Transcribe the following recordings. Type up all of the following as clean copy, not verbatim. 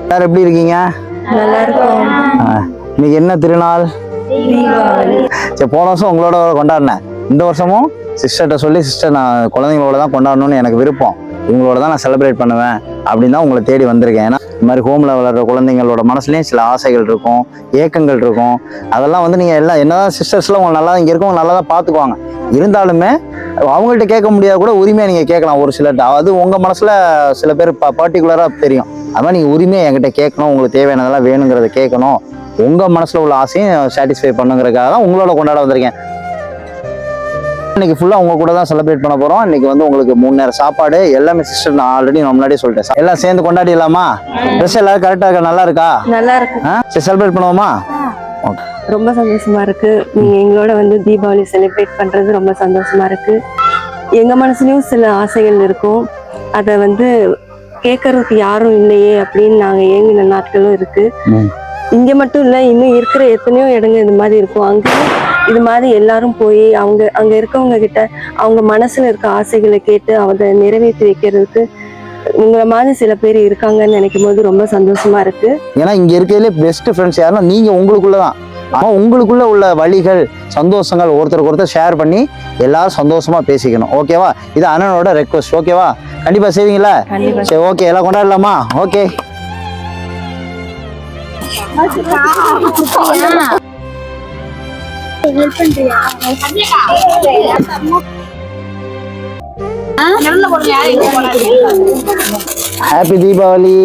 எல்லாரும் எப்படி இருக்கீங்க? நல்லா இருக்கும். இன்னைக்கு என்ன திருநாள்? தீபாவளி. சரி, போன வருஷம் உங்களோட கொண்டாடினேன். இந்த வருஷமும் சிஸ்டர்கிட்ட சொல்லி, சிஸ்டர் நான் குழந்தைங்களோட தான் கொண்டாடணும்னு எனக்கு விருப்பம், இவங்களோட தான் நான் செலிப்ரேட் பண்ணுவேன் அப்படின்னு தான் உங்களை தேடி வந்திருக்கேன். ஏன்னா இந்த மாதிரி ஹோமில் வளர்கிற குழந்தைங்களோட மனசுலேயும் சில ஆசைகள் இருக்கும், ஏக்கங்கள் இருக்கும். அதெல்லாம் வந்து நீங்கள் எல்லாம் என்னதான் சிஸ்டர்ஸ்லாம் உங்களை நல்லா இங்கே இருக்கவங்க நல்லா தான் பார்த்துக்குவாங்க. இருந்தாலுமே அவங்கள்ட்ட கேட்க முடியாத கூட உரிமையாக நீங்கள் கேட்கலாம். ஒரு சில அது உங்கள் மனசில் சில பேர் பர்டிகுலராக தெரியும். அது மாதிரி நீங்கள் உரிமையாக என்கிட்ட கேட்கணும், உங்களுக்கு தேவையானதெல்லாம் வேணுங்கிறத கேட்கணும், உங்கள் மனசில் உள்ள ஆசையும் சாட்டிஸ்ஃபை பண்ணுங்கிறதுக்காக தான் உங்களோட கொண்டாட வந்திருக்கேன். இன்னைக்கு ஃபுல்லாக உங்க கூட தான் செலிப்ரேட் பண்ண போகிறோம். இன்னைக்கு வந்து உங்களுக்கு 3 நேரம் சாப்பாடு எல்லாமே சிஸ்டர் நான் ஆல்ரெடி முன்னாடியே சொல்லிட்டேன். எல்லாம் சேர்ந்து கொண்டாடிடலாமா? ட்ரெஸ் எல்லாரும் கரெக்டாக இருக்கா? நல்லா இருக்கா? நல்லா இருக்கு. சரி, செலிப்ரேட் பண்ணுவோமா? ரொம்ப சந்தோஷமா இருக்கு. நீங்க எங்களோட வந்து தீபாவளி செலிப்ரேட் பண்றது ரொம்ப சந்தோஷமா இருக்கு. எங்க மனசுலயும் சில ஆசைகள் இருக்கும். அதை வந்து கேட்கறதுக்கு யாரும் இல்லையே அப்படின்னு நாங்க ஏங்கின நாட்களும் இருக்கு. இங்க மட்டும் இல்ல, இன்னும் இருக்கிற எத்தனையோ இடங்கள் இது மாதிரி இருக்கும். அங்கேயும் இது மாதிரி எல்லாரும் போய் அங்க இருக்கவங்க கிட்ட அவங்க மனசுல இருக்க ஆசைகளை கேட்டு அதை நிறைவேற்றி வைக்கிறதுக்கு உங்களை மாதிரி சில பேர் இருக்காங்கன்னு நினைக்கும் போது ரொம்ப சந்தோஷமா இருக்கு. ஏன்னா இங்க இருக்கிறதுல பெஸ்ட் ஃப்ரெண்ட்ஸ் யாருன்னா நீங்க உங்களுக்குள்ளதான். ஆனால் உங்களுக்குள்ள உள்ள வழிகள் சந்தோஷங்கள் ஒருத்தருக்கு ஒருத்தர் ஷேர் பண்ணி எல்லாரும் சந்தோஷமா பேசிக்கணும். ஓகேவா? இது அண்ணனோட ரெக்வஸ்ட். ஓகேவா? கண்டிப்பா செய்வீங்களா? சரி, ஓகே, எல்லாம் கொண்டாடலாமா? ஓகே. ஹாப்பி தீபாவளி.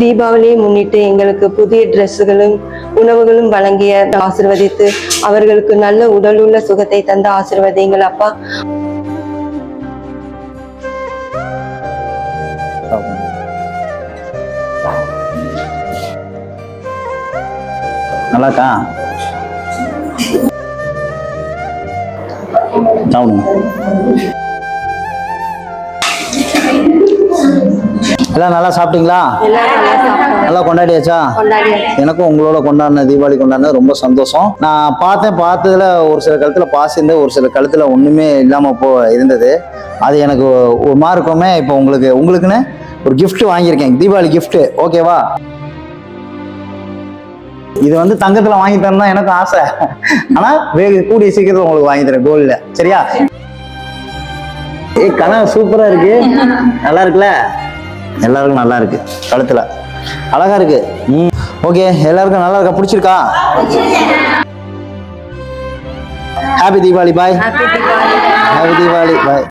தீபாவளியை முன்னிட்டு எங்களுக்கு புதிய டிரெஸ்ஸுகளும் உணவுகளும் வழங்கிய ஆசீர்வதித்து அவர்களுக்கு நல்ல உடல் உள்ள சுகத்தை தந்த ஆசீர்வதிங்கள் அப்பா. நல்லாக்கா? எல்லாம் நல்லா சாப்பிட்டீங்களா? நல்லா கொண்டாடியாச்சா? எனக்கும் உங்களோட கொண்டாடின தீபாவளி கொண்டாடினது ரொம்ப சந்தோஷம். நான் பார்த்ததுல ஒரு சில கழுத்துல பாசி இருந்து ஒரு சில கழுத்துல ஒண்ணுமே இல்லாம இருந்தது. அது எனக்கு ஒரு மார்க்குமே. இப்போ உங்களுக்குன்னு ஒரு gift வாங்கியிருக்கேன், தீபாவளி gift. ஓகேவா? இது வந்து தங்கத்துல வாங்கி தரணும் தான் எனக்கு ஆசை. ஆனா கூடிய சீக்கிரத்துல உங்களுக்கு வாங்கி தரேன் கோல்ட்ல. சரியா? கனவு சூப்பரா இருக்கு. நல்லா இருக்குல்ல? எல்லாருக்கும் நல்லா இருக்கு. கழுத்துல அழகா இருக்கு. ஓகே, எல்லாருக்கும் நல்லா இருக்கா? பிடிச்சிருக்கா? ஹாப்பி தீபாவளி. பாய். ஹாப்பி தீபாவளி. பாய்.